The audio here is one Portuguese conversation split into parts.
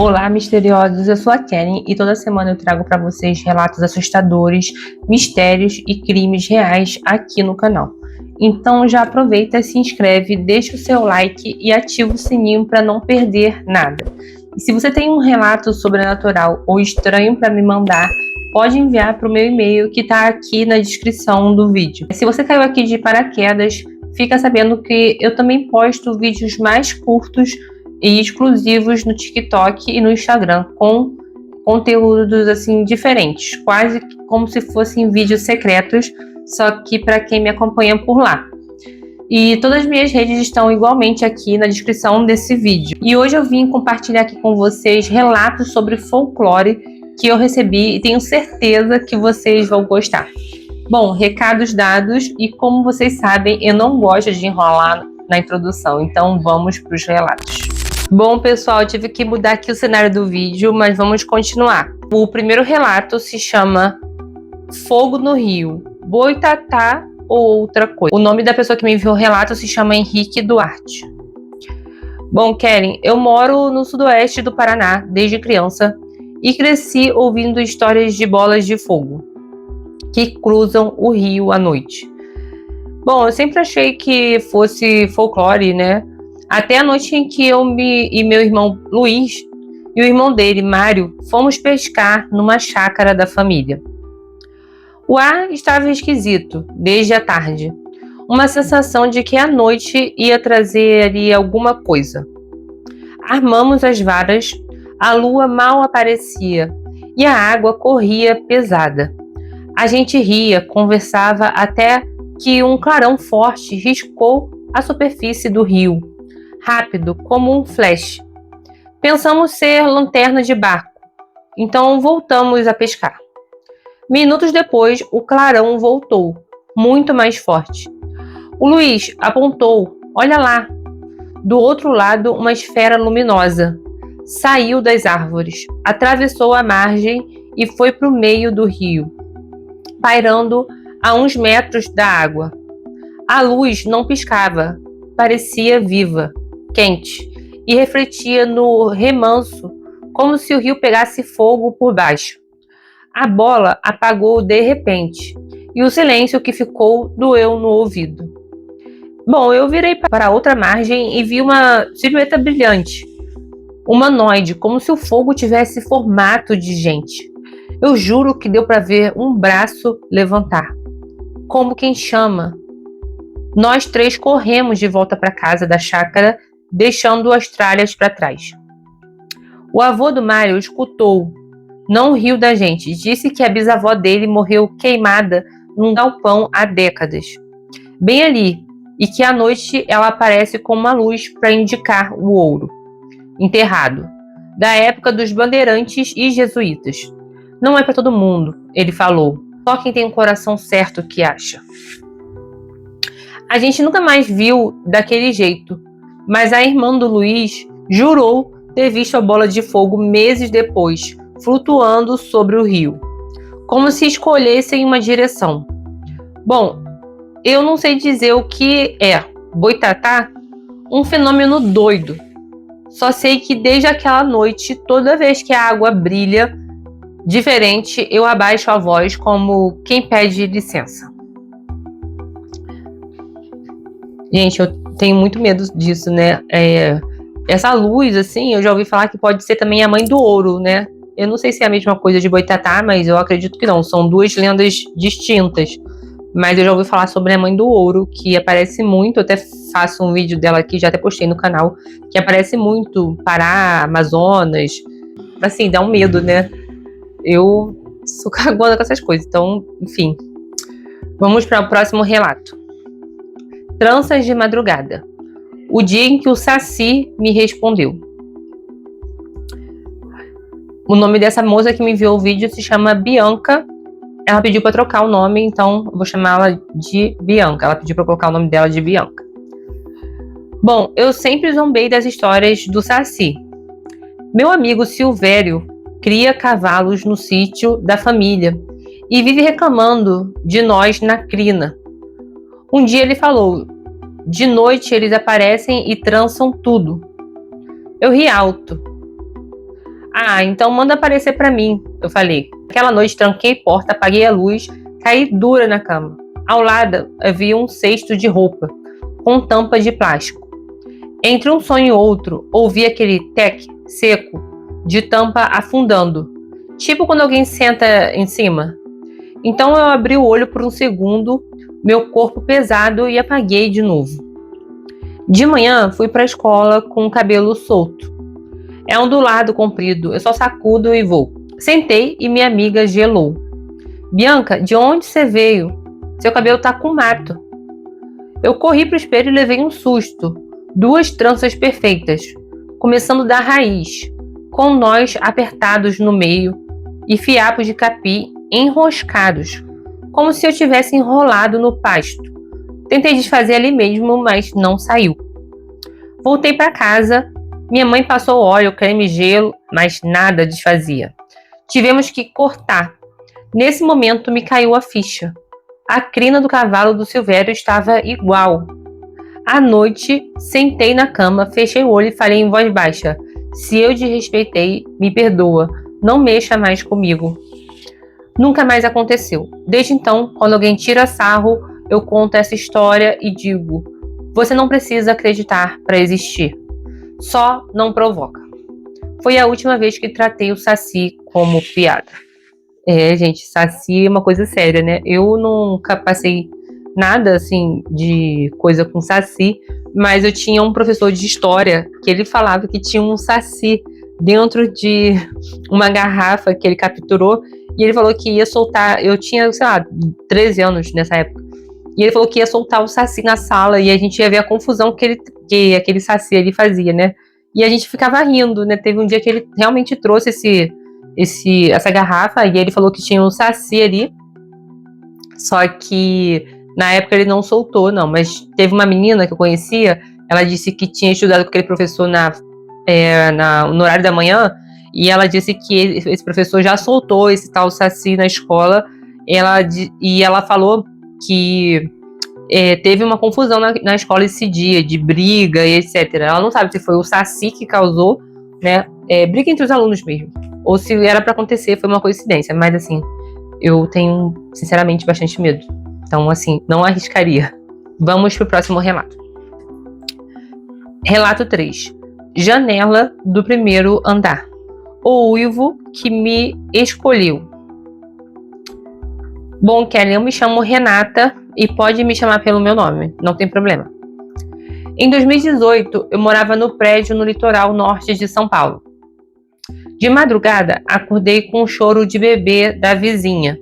Olá, misteriosos! Eu sou a Karen e toda semana eu trago para vocês relatos assustadores, mistérios e crimes reais aqui no canal. Então já aproveita, se inscreve, deixa o seu like e ativa o sininho para não perder nada. E se você tem um relato sobrenatural ou estranho para me mandar, pode enviar para o meu e-mail que está aqui na descrição do vídeo. Se você caiu aqui de paraquedas, fica sabendo que eu também posto vídeos mais curtos e exclusivos no TikTok e no Instagram, com conteúdos assim diferentes, quase como se fossem vídeos secretos, só que para quem me acompanha por lá. E todas as minhas redes estão igualmente aqui na descrição desse vídeo. E hoje eu vim compartilhar aqui com vocês relatos sobre folclore que eu recebi e tenho certeza que vocês vão gostar. Bom, recados dados, e como vocês sabem, eu não gosto de enrolar na introdução, então vamos para os relatos. Bom, pessoal, eu tive que mudar aqui o cenário do vídeo, mas vamos continuar. O primeiro relato se chama Fogo no Rio, Boitatá ou outra coisa. O nome da pessoa que me enviou o relato se chama Henrique Duarte. Bom, Karen, eu moro no sudoeste do Paraná desde criança e cresci ouvindo histórias de bolas de fogo que cruzam o rio à noite. Bom, eu sempre achei que fosse folclore, né? Até a noite em que eu e meu irmão Luiz e o irmão dele, Mário, fomos pescar numa chácara da família. O ar estava esquisito desde a tarde. Uma sensação de que a noite ia trazer ali alguma coisa. Armamos as varas, a lua mal aparecia e a água corria pesada. A gente ria, conversava até que um clarão forte riscou a superfície do rio, rápido como um flash. Pensamos ser lanterna de barco, então voltamos a pescar. Minutos depois, o clarão voltou, muito mais forte. O Luiz apontou, olha lá, do outro lado uma esfera luminosa. Saiu das árvores, atravessou a margem e foi para o meio do rio, pairando a uns metros da água. A luz não piscava, parecia viva, quente, e refletia no remanso, como se o rio pegasse fogo por baixo. A bola apagou de repente, e o silêncio que ficou doeu no ouvido. Bom, eu virei para outra margem e vi uma silhueta brilhante, humanoide, como se o fogo tivesse formato de gente. Eu juro que deu para ver um braço levantar, como quem chama. Nós três corremos de volta para casa da chácara, deixando as tralhas para trás. O avô do Mário escutou, não riu da gente, disse que a bisavó dele morreu queimada num galpão há décadas, bem ali, e que à noite ela aparece com uma luz para indicar o ouro, enterrado, da época dos bandeirantes e jesuítas. Não é para todo mundo, ele falou, só quem tem um coração certo que acha. A gente nunca mais viu daquele jeito, mas a irmã do Luiz jurou ter visto a bola de fogo meses depois, flutuando sobre o rio, como se escolhessem uma direção. Bom, eu não sei dizer o que é boitatá, um fenômeno doido. Só sei que desde aquela noite, toda vez que a água brilha diferente, eu abaixo a voz como quem pede licença. Gente, eu tenho muito medo disso, né? Essa luz, assim, eu já ouvi falar que pode ser também a mãe do ouro, né? Eu não sei se é a mesma coisa de boitatá, mas eu acredito que não. São duas lendas distintas. Mas eu já ouvi falar sobre a mãe do ouro, que aparece muito. Eu até faço um vídeo dela aqui, já até postei no canal, que aparece muito Pará, Amazonas. Assim, dá um medo, né? Eu sou cagona com essas coisas. Então, enfim. Vamos para o próximo relato. Tranças de madrugada. O dia em que o Saci me respondeu. O nome dessa moça que me enviou o vídeo se chama Bianca. Ela pediu para trocar o nome, então eu vou chamá-la de Bianca. Ela pediu para colocar o nome dela de Bianca. Bom, eu sempre zombei das histórias do Saci. Meu amigo Silvério cria cavalos no sítio da família e vive reclamando de nós na crina. Um dia ele falou, de noite eles aparecem e trançam tudo. Eu ri alto. Ah, então manda aparecer pra mim, eu falei. Aquela noite tranquei a porta, apaguei a luz, caí dura na cama. Ao lado havia um cesto de roupa, com tampa de plástico. Entre um sonho e outro, ouvi aquele tec seco de tampa afundando. Tipo quando alguém senta em cima. Então eu abri o olho por um segundo, meu corpo pesado, e apaguei de novo. De manhã fui para a escola com o cabelo solto. É ondulado comprido, eu só sacudo e vou. Sentei e minha amiga gelou. Bianca, de onde você veio? Seu cabelo tá com mato. Eu corri pro espelho e levei um susto. 2 tranças perfeitas, começando da raiz, com nós apertados no meio e fiapos de capim enroscados, como se eu tivesse enrolado no pasto. Tentei desfazer ali mesmo, mas não saiu. Voltei para casa, minha mãe passou óleo, creme e gelo, mas nada desfazia. Tivemos que cortar. Nesse momento me caiu a ficha. A crina do cavalo do Silvério estava igual. À noite, sentei na cama, fechei o olho e falei em voz baixa: se eu te respeitei, me perdoa, não mexa mais comigo. Nunca mais aconteceu. Desde então, quando alguém tira sarro, eu conto essa história e digo: você não precisa acreditar para existir. Só não provoca. Foi a última vez que tratei o Saci como piada. Gente, Saci é uma coisa séria, né? Eu nunca passei nada, assim, de coisa com Saci, mas eu tinha um professor de história que ele falava que tinha um Saci dentro de uma garrafa que ele capturou, e ele falou que ia soltar. Eu tinha, sei lá, 13 anos nessa época. E ele falou que ia soltar o Saci na sala e a gente ia ver a confusão que aquele Saci ali fazia, né? E a gente ficava rindo, né? Teve um dia que ele realmente trouxe essa garrafa e ele falou que tinha um Saci ali. Só que na época ele não soltou, não. Mas teve uma menina que eu conhecia, ela disse que tinha estudado com aquele professor no horário da manhã, e ela disse que esse professor já soltou esse tal Saci na escola. E ela falou que teve uma confusão na escola esse dia, de briga e etc. Ela não sabe se foi o Saci que causou, né, briga entre os alunos mesmo, ou se era para acontecer, foi uma coincidência. Mas assim, eu tenho sinceramente bastante medo. Então assim, não arriscaria. Vamos pro próximo relato. Relato 3. Janela do primeiro andar. O uivo que me escolheu. Bom, Kelly, eu me chamo Renata e pode me chamar pelo meu nome, não tem problema. Em 2018, eu morava no prédio no litoral norte de São Paulo. De madrugada, acordei com o choro de bebê da vizinha.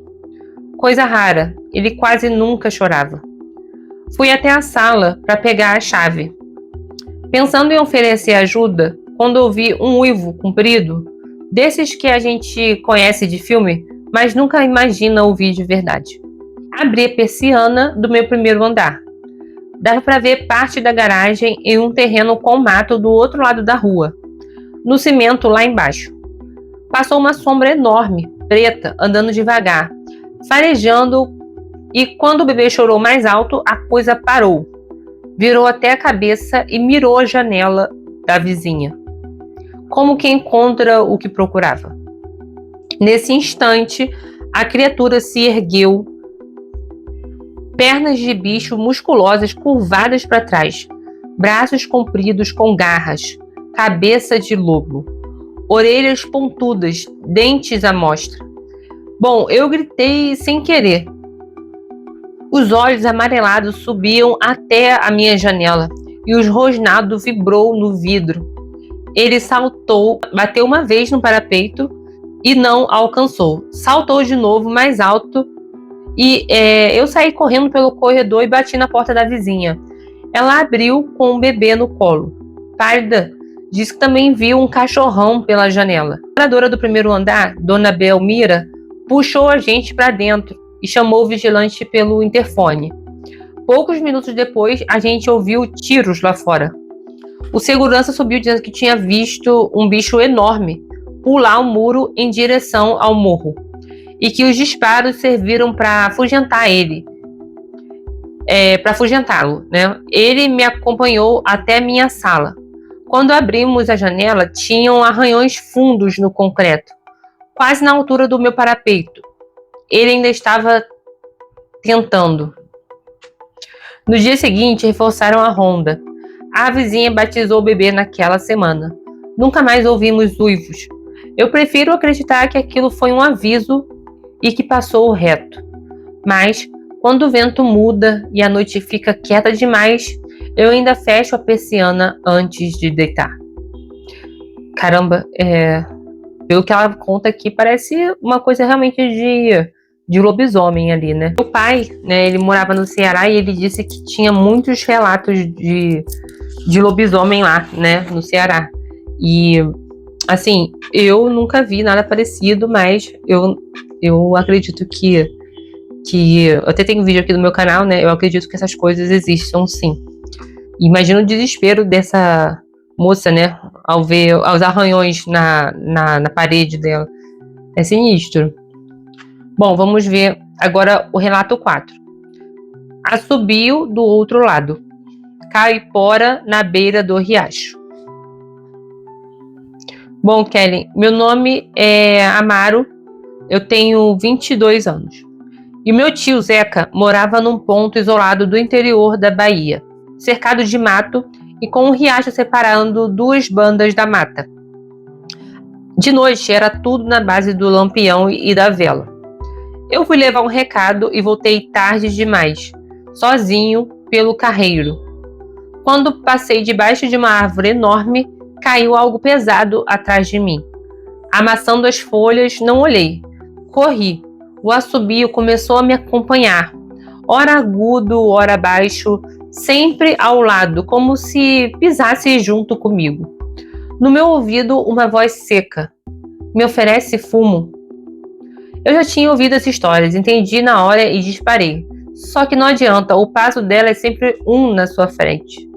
Coisa rara, ele quase nunca chorava. Fui até a sala para pegar a chave. Pensando em oferecer ajuda, quando ouvi um uivo comprido, desses que a gente conhece de filme, mas nunca imagina ouvir de verdade. Abri a persiana do meu primeiro andar. Dava para ver parte da garagem em um terreno com mato do outro lado da rua, no cimento lá embaixo. Passou uma sombra enorme, preta, andando devagar, farejando, e quando o bebê chorou mais alto, a coisa parou. Virou até a cabeça e mirou a janela da vizinha, como quem encontra o que procurava. Nesse instante, a criatura se ergueu, pernas de bicho musculosas curvadas para trás, braços compridos com garras, cabeça de lobo, orelhas pontudas, dentes à mostra. Bom, eu gritei sem querer. Os olhos amarelados subiam até a minha janela e o rosnado vibrou no vidro. Ele saltou, bateu uma vez no parapeito e não alcançou. Saltou de novo, mais alto, e eu saí correndo pelo corredor e bati na porta da vizinha. Ela abriu com um bebê no colo. Pálida, disse que também viu um cachorrão pela janela. A moradora do primeiro andar, Dona Belmira, puxou a gente para dentro e chamou o vigilante pelo interfone. Poucos minutos depois, a gente ouviu tiros lá fora. O segurança subiu dizendo que tinha visto um bicho enorme pular o muro em direção ao morro e que os disparos serviram para afugentar ele, para afugentá-lo, né? Ele me acompanhou até minha sala. Quando abrimos a janela, tinham arranhões fundos no concreto, quase na altura do meu parapeito. Ele ainda estava tentando. No dia seguinte, reforçaram a ronda. A vizinha batizou o bebê naquela semana. Nunca mais ouvimos uivos. Eu prefiro acreditar que aquilo foi um aviso e que passou reto. Mas, quando o vento muda e a noite fica quieta demais, eu ainda fecho a persiana antes de deitar. Caramba, pelo que ela conta aqui, parece uma coisa realmente de lobisomem ali, né? Meu pai, né, ele morava no Ceará e ele disse que tinha muitos relatos de lobisomem lá, né, no Ceará. E, assim, eu nunca vi nada parecido, mas eu acredito que eu até tenho um vídeo aqui no meu canal, né, eu acredito que essas coisas existam sim. Imagina o desespero dessa moça, né, ao ver os arranhões na parede dela. É sinistro. Bom, vamos ver agora o relato 4. Assobio do outro lado. Caipora na beira do riacho. Bom, Kelly, meu nome é Amaro, eu tenho 22 anos. E meu tio Zeca morava num ponto isolado do interior da Bahia, cercado de mato e com um riacho separando duas bandas da mata. De noite era tudo na base do lampião e da vela. Eu fui levar um recado e voltei tarde demais, sozinho pelo carreiro. Quando passei debaixo de uma árvore enorme, caiu algo pesado atrás de mim. Amassando as folhas, não olhei. Corri. O assobio começou a me acompanhar. Ora agudo, ora baixo, sempre ao lado, como se pisasse junto comigo. No meu ouvido, uma voz seca. Me oferece fumo. Eu já tinha ouvido essa história, entendi na hora e disparei. Só que não adianta, o passo dela é sempre um na sua frente.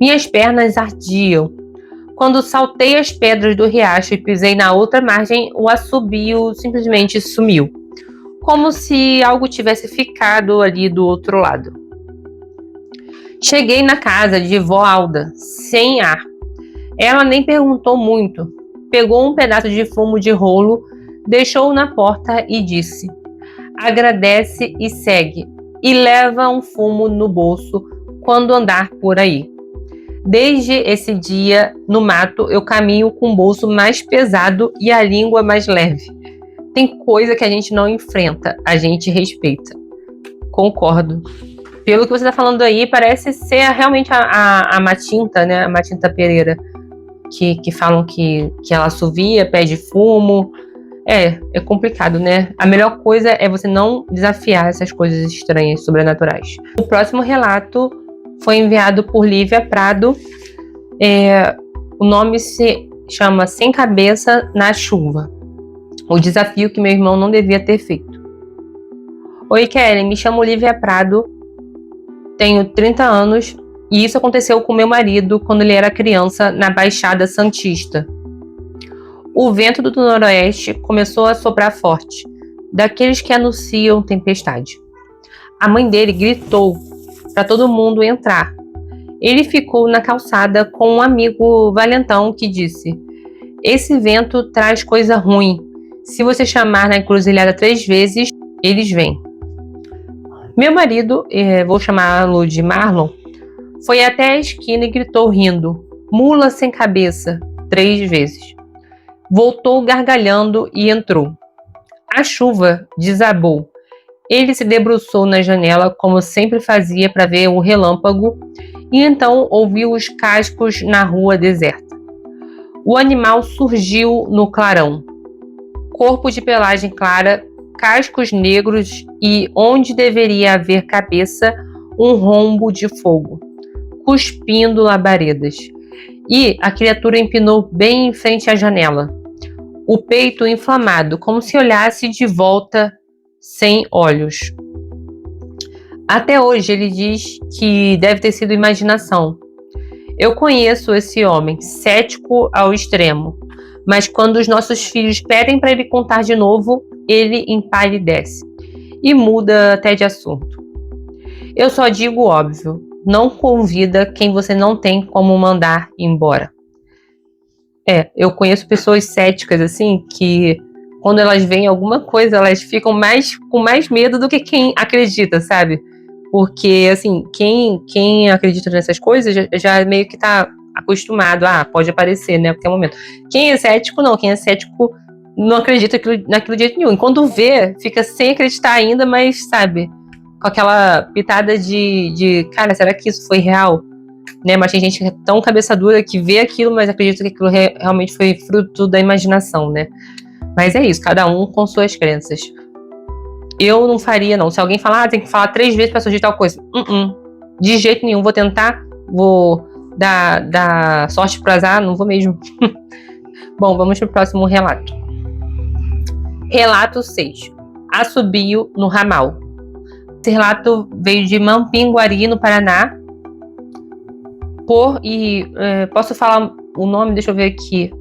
Minhas pernas ardiam. Quando saltei as pedras do riacho e pisei na outra margem, o assobio simplesmente sumiu. Como se algo tivesse ficado ali do outro lado. Cheguei na casa de vó Alda, sem ar. Ela nem perguntou muito. Pegou um pedaço de fumo de rolo, deixou-o na porta e disse: agradece e segue, e leva um fumo no bolso quando andar por aí. Desde esse dia, no mato, eu caminho com o bolso mais pesado e a língua mais leve. Tem coisa que a gente não enfrenta, a gente respeita. Concordo. Pelo que você está falando aí, parece ser realmente a Matinta, né? A Matinta Pereira, que falam que ela assovia, pede fumo. É complicado, né? A melhor coisa é você não desafiar essas coisas estranhas, sobrenaturais. O próximo relato foi enviado por Lívia Prado. O nome se chama Sem Cabeça na Chuva. O desafio que meu irmão não devia ter feito. Oi, Kelly, me chamo Lívia Prado, tenho 30 anos e isso aconteceu com meu marido quando ele era criança na Baixada Santista. O vento do noroeste começou a soprar forte, daqueles que anunciam tempestade. A mãe dele gritou para todo mundo entrar. Ele ficou na calçada com um amigo valentão que disse: esse vento traz coisa ruim. Se você chamar na encruzilhada 3 vezes, eles vêm. Meu marido, vou chamá-lo de Marlon, foi até a esquina e gritou rindo: mula sem cabeça, 3 vezes. Voltou gargalhando e entrou. A chuva desabou. Ele se debruçou na janela, como sempre fazia para ver o relâmpago, e então ouviu os cascos na rua deserta. O animal surgiu no clarão. Corpo de pelagem clara, cascos negros e, onde deveria haver cabeça, um rombo de fogo, cuspindo labaredas. E a criatura empinou bem em frente à janela, o peito inflamado, como se olhasse de volta sem olhos. Até hoje ele diz que deve ter sido imaginação. Eu conheço esse homem, cético ao extremo, mas quando os nossos filhos pedem para ele contar de novo, ele empalidece e muda até de assunto. Eu só digo óbvio, não convida quem você não tem como mandar embora. Eu conheço pessoas céticas, assim, que quando elas veem alguma coisa, elas ficam com mais medo do que quem acredita, sabe? Porque, assim, quem acredita nessas coisas já meio que tá acostumado. Pode aparecer, né, a qualquer momento. Quem é cético, não. Quem é cético não acredita naquilo de jeito nenhum. E quando vê, fica sem acreditar ainda, mas, sabe, com aquela pitada de cara, será que isso foi real? Né? Mas tem gente que é tão cabeça dura que vê aquilo, mas acredita que aquilo realmente foi fruto da imaginação, né? Mas é isso, cada um com suas crenças. Eu não faria, não. Se alguém falar, tem que falar 3 vezes pra surgir tal coisa. De jeito nenhum, vou tentar, vou dar sorte pro azar, não vou mesmo. Bom, vamos pro próximo relato. Relato 6. Assobio no ramal. Esse relato veio de Mampinguari, no Paraná. Posso falar o nome? Deixa eu ver aqui.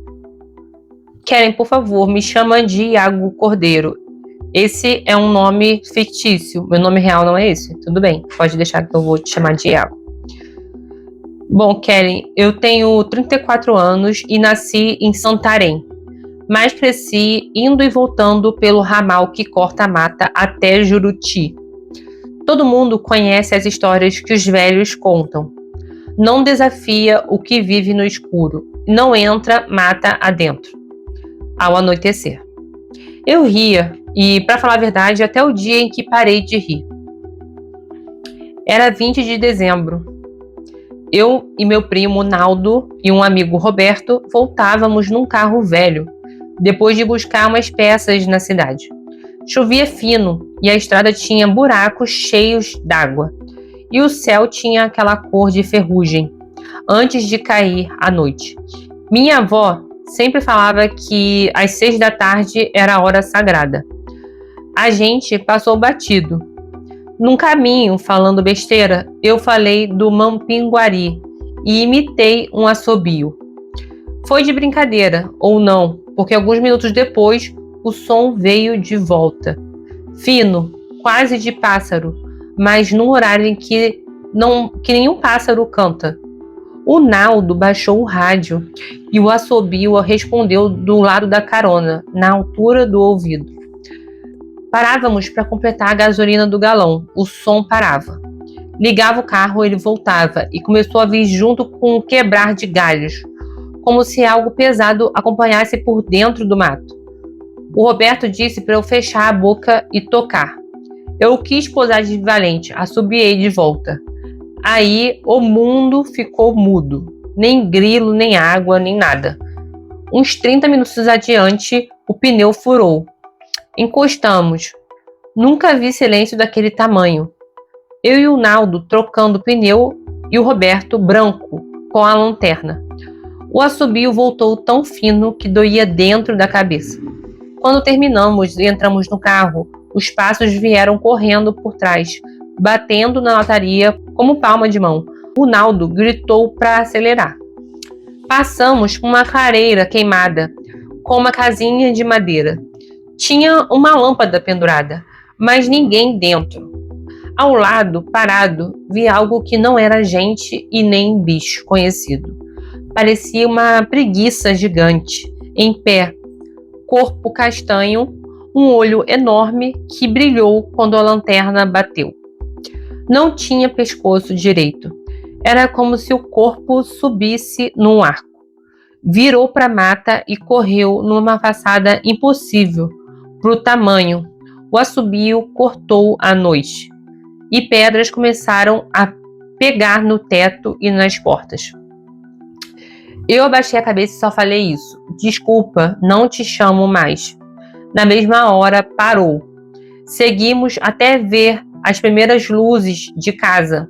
Keren, por favor, me chama de Iago Cordeiro. Esse é um nome fictício. Meu nome real não é esse? Tudo bem, pode deixar que eu vou te chamar de Iago. Bom, Keren, eu tenho 34 anos e nasci em Santarém, mas cresci indo e voltando pelo ramal que corta a mata até Juruti. Todo mundo conhece as histórias que os velhos contam. Não desafia o que vive no escuro, não entra mata adentro. Ao anoitecer. Eu ria, e para falar a verdade, até o dia em que parei de rir. Era 20 de dezembro. Eu e meu primo Naldo e um amigo Roberto voltávamos num carro velho, depois de buscar umas peças na cidade. Chovia fino e a estrada tinha buracos cheios d'água, e o céu tinha aquela cor de ferrugem, antes de cair a noite. Minha avó sempre falava que às 6 da tarde era a hora sagrada. A gente passou batido. Num caminho, falando besteira, eu falei do Mampinguari e imitei um assobio. Foi de brincadeira, ou não, porque alguns minutos depois o som veio de volta. Fino, quase de pássaro, mas num horário em que nenhum pássaro canta. O Naldo baixou o rádio e o assobio respondeu do lado da carona, na altura do ouvido. Parávamos para completar a gasolina do galão. O som parava. Ligava o carro, ele voltava e começou a vir junto com um quebrar de galhos, como se algo pesado acompanhasse por dentro do mato. O Roberto disse para eu fechar a boca e tocar. Eu quis posar de valente, assobiei de volta. Aí o mundo ficou mudo. Nem grilo, nem água, nem nada. Uns 30 minutos adiante, o pneu furou. Encostamos. Nunca vi silêncio daquele tamanho. Eu e o Naldo trocando o pneu e o Roberto branco com a lanterna. O assobio voltou tão fino que doía dentro da cabeça. Quando terminamos e entramos no carro, os passos vieram correndo por trás, batendo na lataria como palma de mão. O Naldo gritou para acelerar. Passamos por uma clareira queimada, com uma casinha de madeira. Tinha uma lâmpada pendurada, mas ninguém dentro. Ao lado, parado, vi algo que não era gente e nem bicho conhecido. Parecia uma preguiça gigante, em pé, corpo castanho, um olho enorme que brilhou quando a lanterna bateu. Não tinha pescoço direito. Era como se o corpo subisse num arco. Virou para a mata e correu numa passada impossível pro tamanho. O assobio cortou a noite. E pedras começaram a pegar no teto e nas portas. Eu abaixei a cabeça e só falei isso. Desculpa, não te chamo mais. Na mesma hora, parou. Seguimos até ver as primeiras luzes de casa.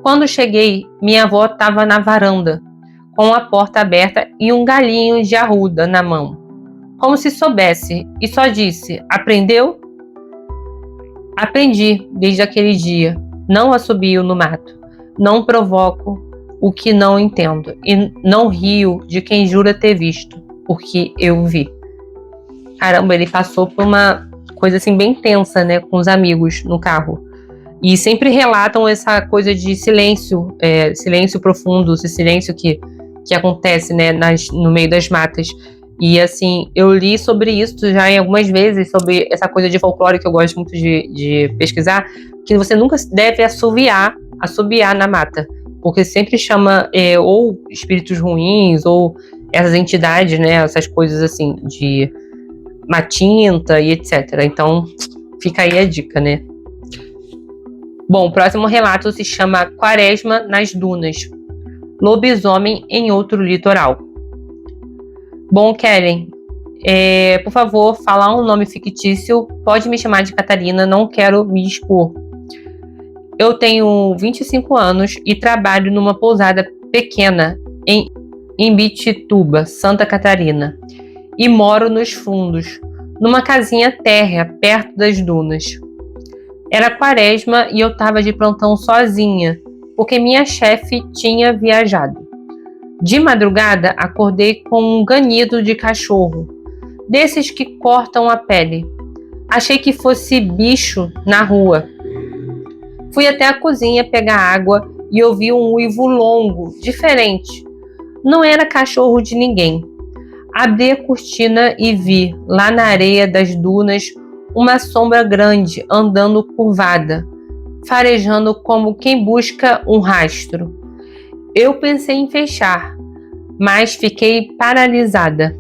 Quando cheguei, minha avó estava na varanda, com a porta aberta e um galinho de arruda na mão. Como se soubesse, e só disse, aprendeu? Aprendi desde aquele dia. Não assobio no mato. Não provoco o que não entendo. E não rio de quem jura ter visto, porque eu vi. Caramba, ele passou por uma coisa assim bem tensa, né, com os amigos no carro. E sempre relatam essa coisa de silêncio, silêncio profundo, esse silêncio que que acontece, né, no meio das matas. E assim, eu li sobre isso já em algumas vezes, sobre essa coisa de folclore que eu gosto muito de pesquisar, que você nunca deve assobiar na mata, porque sempre chama ou espíritos ruins, ou essas entidades, né, essas coisas assim, de matinta e etc. Então, fica aí a dica, né? Bom, o próximo relato se chama Quaresma nas Dunas. Lobisomem em outro litoral. Bom, Kellen, por favor, falar um nome fictício. Pode me chamar de Catarina, não quero me expor. Eu tenho 25 anos e trabalho numa pousada pequena em Imbituba, Santa Catarina. E moro nos fundos, numa casinha térrea, perto das dunas. Era quaresma e eu estava de plantão sozinha, porque minha chefe tinha viajado. De madrugada, acordei com um ganido de cachorro, desses que cortam a pele. Achei que fosse bicho na rua. Fui até a cozinha pegar água e ouvi um uivo longo, diferente. Não era cachorro de ninguém. Abri a cortina e vi, lá na areia das dunas, uma sombra grande andando curvada, farejando como quem busca um rastro. Eu pensei em fechar, mas fiquei paralisada.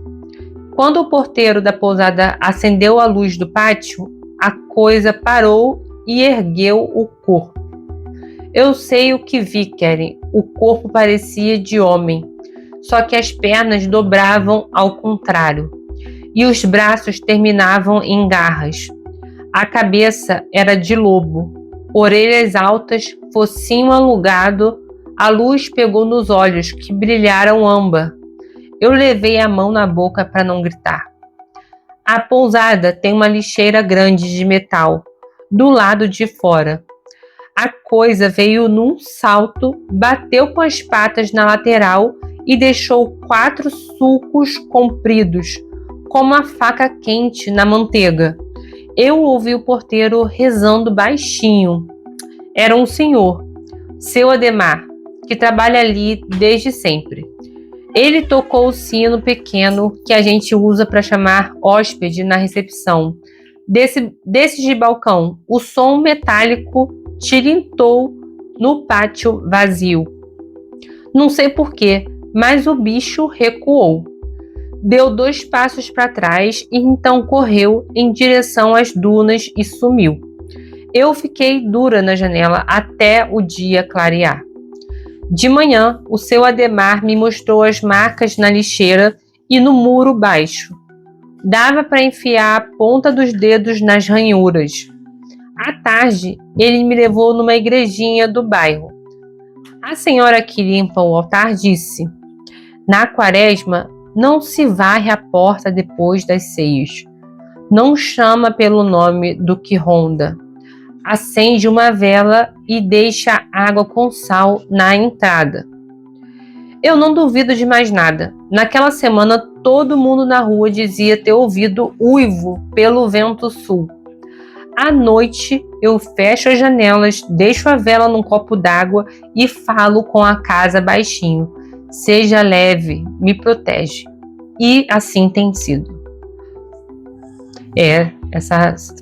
Quando o porteiro da pousada acendeu a luz do pátio, a coisa parou e ergueu o corpo. Eu sei o que vi, Karen. O corpo parecia de homem, só que as pernas dobravam ao contrário e os braços terminavam em garras. A cabeça era de lobo, orelhas altas, focinho alugado. A luz pegou nos olhos, que brilharam âmbar. Eu levei a mão na boca para não gritar. A pousada tem uma lixeira grande de metal, do lado de fora. A coisa veio num salto, bateu com as patas na lateral e deixou 4 sulcos compridos, como a faca quente na manteiga. Eu ouvi o porteiro rezando baixinho. Era um senhor, seu Ademar, que trabalha ali desde sempre. Ele tocou o sino pequeno que a gente usa para chamar hóspede na recepção. Desses de balcão, o som metálico tilintou no pátio vazio. Não sei porquê, mas o bicho recuou. Deu 2 passos para trás e então correu em direção às dunas e sumiu. Eu fiquei dura na janela até o dia clarear. De manhã, o seu Ademar me mostrou as marcas na lixeira e no muro baixo. Dava para enfiar a ponta dos dedos nas ranhuras. À tarde, ele me levou numa igrejinha do bairro. A senhora que limpa o altar disse: na quaresma, não se varre a porta depois das ceias. Não chama pelo nome do que ronda. Acende uma vela e deixa água com sal na entrada. Eu não duvido de mais nada. Naquela semana, todo mundo na rua dizia ter ouvido uivo pelo vento sul. À noite, eu fecho as janelas, deixo a vela num copo d'água e falo com a casa baixinho. Seja leve, me protege. E assim tem sido.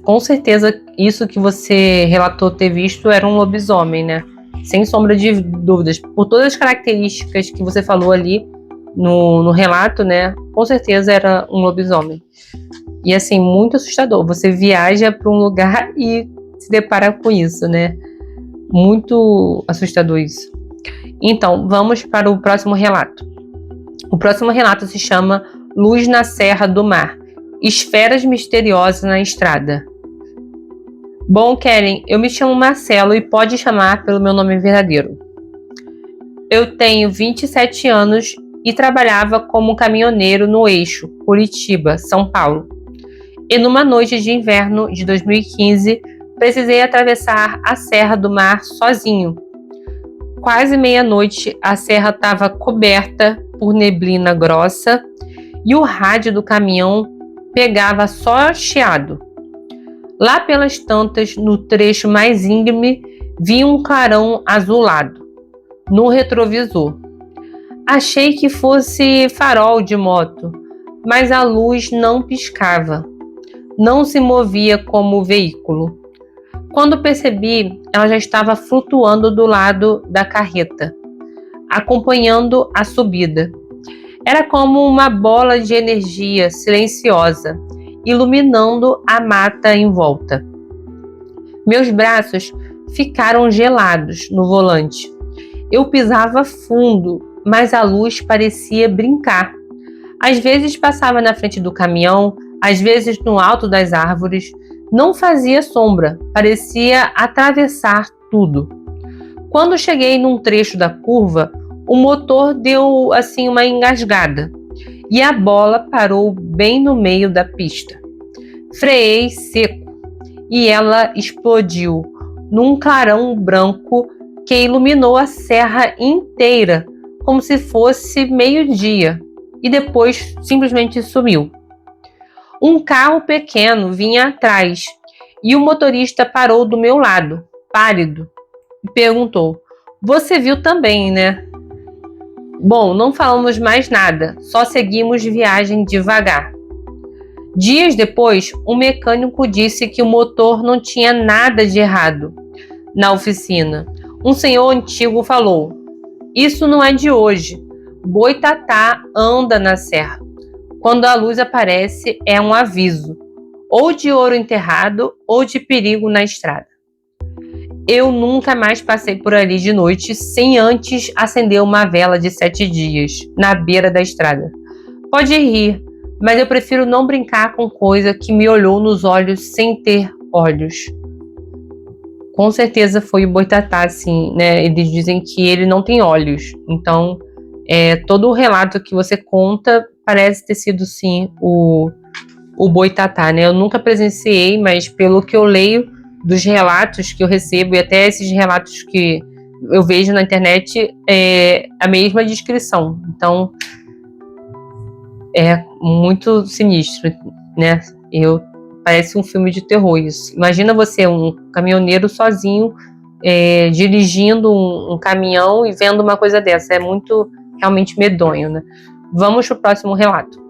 Com certeza, isso que você relatou ter visto era um lobisomem, né? Sem sombra de dúvidas. Por todas as características que você falou ali no relato, né? Com certeza era um lobisomem. E assim, muito assustador. Você viaja para um lugar e se depara com isso, né? Muito assustador isso. Então, vamos para o próximo relato. O próximo relato se chama Luz na Serra do Mar. Esferas misteriosas na estrada. Bom, Kellen, eu me chamo Marcelo e pode chamar pelo meu nome verdadeiro. Eu tenho 27 anos e trabalhava como caminhoneiro no eixo Curitiba, São Paulo. E numa noite de inverno de 2015, precisei atravessar a Serra do Mar sozinho. Quase meia-noite, a serra estava coberta por neblina grossa e o rádio do caminhão pegava só chiado. Lá pelas tantas, no trecho mais íngreme, vi um clarão azulado no retrovisor. Achei que fosse farol de moto, mas a luz não piscava. Não se movia como veículo. Quando percebi, ela já estava flutuando do lado da carreta, acompanhando a subida. Era como uma bola de energia silenciosa, iluminando a mata em volta. Meus braços ficaram gelados no volante. Eu pisava fundo, mas a luz parecia brincar. Às vezes passava na frente do caminhão, às vezes no alto das árvores. Não fazia sombra, parecia atravessar tudo. Quando cheguei num trecho da curva, o motor deu assim uma engasgada e a bola parou bem no meio da pista. Freiei seco e ela explodiu num clarão branco que iluminou a serra inteira, como se fosse meio-dia, e depois simplesmente sumiu. Um carro pequeno vinha atrás e o motorista parou do meu lado, pálido, e perguntou: "Você viu também, né?" Bom, não falamos mais nada, só seguimos viagem devagar. Dias depois, um mecânico disse que o motor não tinha nada de errado. Na oficina, um senhor antigo falou: "Isso não é de hoje. Boitatá anda na serra. Quando a luz aparece, é um aviso, ou de ouro enterrado, ou de perigo na estrada." Eu nunca mais passei por ali de noite sem antes acender uma vela de 7 dias, na beira da estrada. Pode rir, mas eu prefiro não brincar com coisa que me olhou nos olhos sem ter olhos. Com certeza foi o boitatá, assim, né? Eles dizem que ele não tem olhos. Então, todo o relato que você conta parece ter sido, sim, o boitatá, né? Eu nunca presenciei, mas pelo que eu leio dos relatos que eu recebo e até esses relatos que eu vejo na internet, é a mesma descrição. Então, é muito sinistro, né? Parece um filme de terror isso. Imagina você, um caminhoneiro sozinho, dirigindo um caminhão e vendo uma coisa dessa. É muito, realmente medonho, né? Vamos para o próximo relato.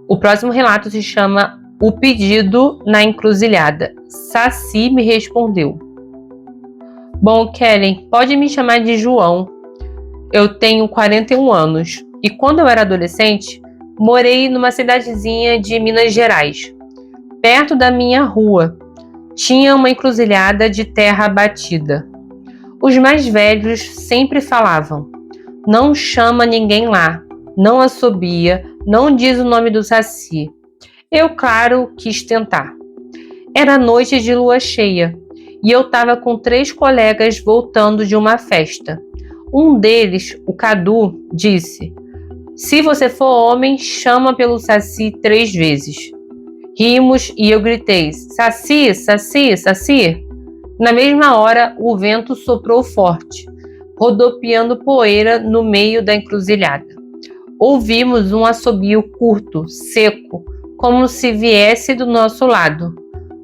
O próximo relato se chama O Pedido na Encruzilhada. Saci me respondeu: "Bom, Kellen, pode me chamar de João. Eu tenho 41 anos e quando eu era adolescente, morei numa cidadezinha de Minas Gerais. Perto da minha rua, tinha uma encruzilhada de terra batida. Os mais velhos sempre falavam: não chama ninguém lá, não assobia, não diz o nome do Saci. Eu, claro, quis tentar. Era noite de lua cheia e eu estava com 3 colegas voltando de uma festa. Um deles, o Cadu, disse: se você for homem, chama pelo Saci 3 vezes. Rimos e eu gritei: Saci, Saci, Saci. Na mesma hora, o vento soprou forte, rodopiando poeira no meio da encruzilhada. Ouvimos um assobio curto, seco, como se viesse do nosso lado,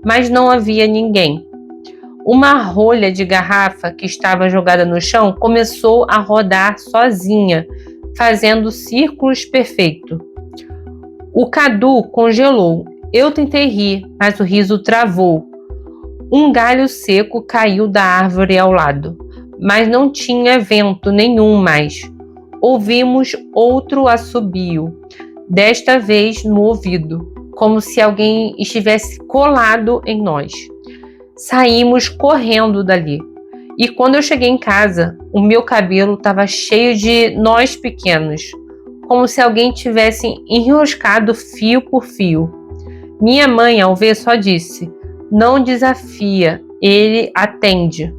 mas não havia ninguém. Uma rolha de garrafa que estava jogada no chão começou a rodar sozinha, fazendo círculos perfeitos. O Cadu congelou. Eu tentei rir, mas o riso travou. Um galho seco caiu da árvore ao lado, mas não tinha vento nenhum mais. Ouvimos outro assobio, desta vez no ouvido, como se alguém estivesse colado em nós. Saímos correndo dali. E quando eu cheguei em casa, o meu cabelo estava cheio de nós pequenos, como se alguém tivesse enroscado fio por fio. Minha mãe, ao ver, só disse: não desafia, ele atende.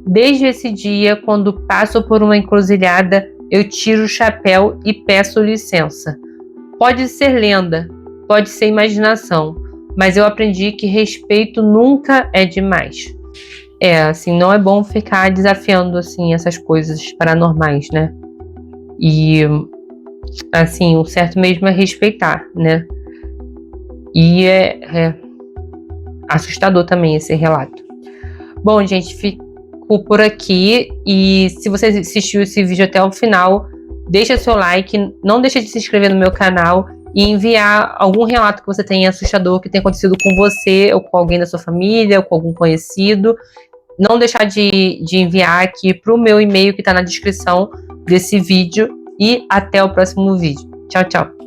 Desde esse dia, quando passo por uma encruzilhada, eu tiro o chapéu e peço licença. Pode ser lenda, pode ser imaginação, mas eu aprendi que respeito nunca é demais. Assim, não é bom ficar desafiando, assim, essas coisas paranormais, né? E, assim, o certo mesmo é respeitar, né? E é assustador também esse relato. Bom, gente, fico por aqui. E se você assistiu esse vídeo até o final, deixa seu like, não deixa de se inscrever no meu canal e enviar algum relato que você tenha assustador que tenha acontecido com você ou com alguém da sua família ou com algum conhecido. Não deixar de enviar aqui para o meu e-mail que está na descrição desse vídeo e até o próximo vídeo. Tchau, tchau!